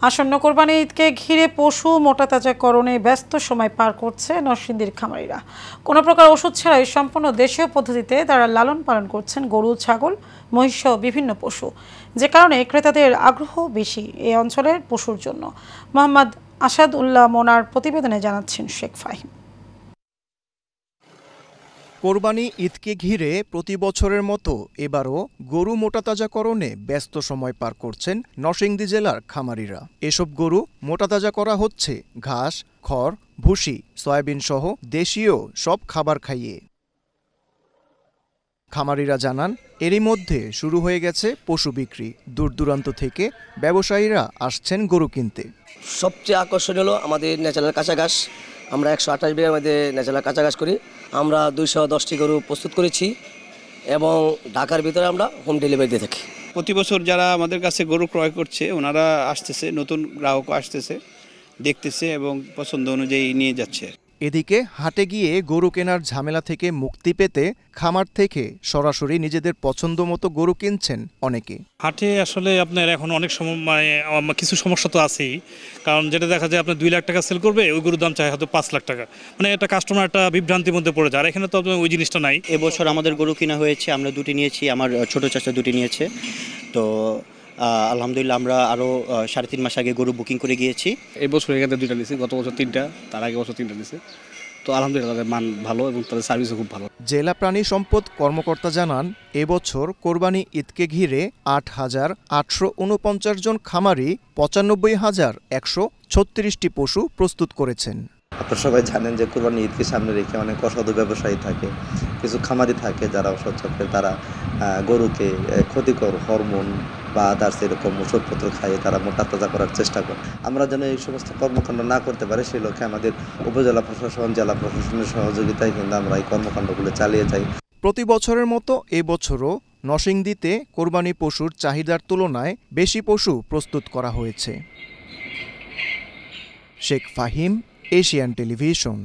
আসন্ন কোরবানি ঈদকে ঘিরে পশু মোটাতাজাকরণে ব্যস্ত সময় পার করছে নরসিংদীর খামারিরা। কোনো প্রকার ওষুধ ছাড়াই সম্পূর্ণ দেশীয় পদ্ধতিতে তারা লালন পালন করছেন গরু, ছাগল, মহিষ সহ বিভিন্ন পশু, যে কারণে ক্রেতাদের আগ্রহ বেশি এই অঞ্চলের পশুর জন্য। মোহাম্মদ আসাদ উল্লাহ মোনার প্রতিবেদনে জানাচ্ছেন শেখ ফাহিম। কোরবানি ঈদকে ঘিরে প্রতি বছরের মতো এবারও গরু মোটাতাজাকরণে ব্যস্ত সময় পার করছেন নরসিংদী জেলার খামারিরা। এসব গরু মোটাতাজা করা হচ্ছে ঘাস, খড়, ভুসি, সয়াবিন সহ দেশীয় সব খাবার খাইয়ে। খামারিরা জানান, এরই মধ্যে শুরু হয়ে গেছে পশু বিক্রি। দূর দূরান্ত থেকে ব্যবসায়ীরা আসছেন গরু কিনতে। সবচেয়ে আকর্ষণ হলো আমাদের ন্যাচারাল কাঁচা ঘাস। আমরা 128 বিঘার মধ্যে ন্যাচারাল কাঁচা ঘাস করি। আমরা 210টি গরু প্রস্তুত করেছি এবং ঢাকার ভিতরে আমরা হোম ডেলিভারি দিয়ে থাকি। প্রতি বছর যারা আমাদের কাছে গরু ক্রয় করছে ওনারা আসতেছে, নতুন গ্রাহকও আসতেছে, দেখতেছে এবং পছন্দ অনুযায়ী নিয়ে যাচ্ছে। এদিকে হাটে গিয়ে গরু কেনার ঝামেলা থেকে মুক্তি পেতে খামার থেকে সরাসরি নিজেদের পছন্দ মতো গরু কিনছেন অনেকে। হাটে আসলে আপনার এখন অনেক সময় কিছু সমস্যা তো আছেই, কারণ যেটা দেখা যায় আপনার 2 লাখ টাকা সেল করবে, ওই গরুর দাম চাই হয়তো 5 লাখ টাকা। মানে একটা কাস্টমার একটা বিভ্রান্তির মধ্যে পড়ে যায়। আর এখানে তো ওই জিনিসটা নাই। এবছর আমাদের গরু কিনা হয়েছে, আমরা 2টি নিয়েছি, আমার ছোট চাচা 2টি নিয়েছে। তো আলহামদুলিল্লাহ আমরা আরও 3.5 মাস আগে গরু বুকিং করে গিয়েছি। এই বছর এখানে 2টা নিয়েছি, গত বছর 3টা, তার আগে বছর 3টা নিয়েছি। তো আলহামদুলিল্লাহ তাদের মান ভালো এবং তাদের সার্ভিসও খুব ভালো। জেলা প্রাণী সম্পদ কর্মকর্তা জানান, এবছর কোরবানি ঈদকে ঘিরে 8,849 জন খামারি 95,136টি পশু প্রস্তুত করেছেন। আপনারা সবাই জানেন যে কোরবানি ঈদকে সামনে রেখে অনেক অসাধু ব্যবসায়ী থাকে, কিছু খামারি থাকে যারা অসৎচক্রে তারা গরুকে ক্ষতিকর হরমোন বা আদার্স এরকম ওষুধপত্র খাইয়ে তারা মোটাতাজা করার চেষ্টা করে। আমরা যেন এই সমস্ত কর্মকাণ্ড না করতে পারি সেই লক্ষ্যে আমাদের উপজেলা প্রশাসন, জেলা প্রশাসনের সহযোগিতায় কিন্তু আমরা এই কর্মকাণ্ডগুলো চালিয়ে যাই। প্রতি বছরের মতো এবছরও নরসিংদীতে কোরবানি পশুর চাহিদার তুলনায় বেশি পশু প্রস্তুত করা হয়েছে। Sheikh Fahim, Asian television.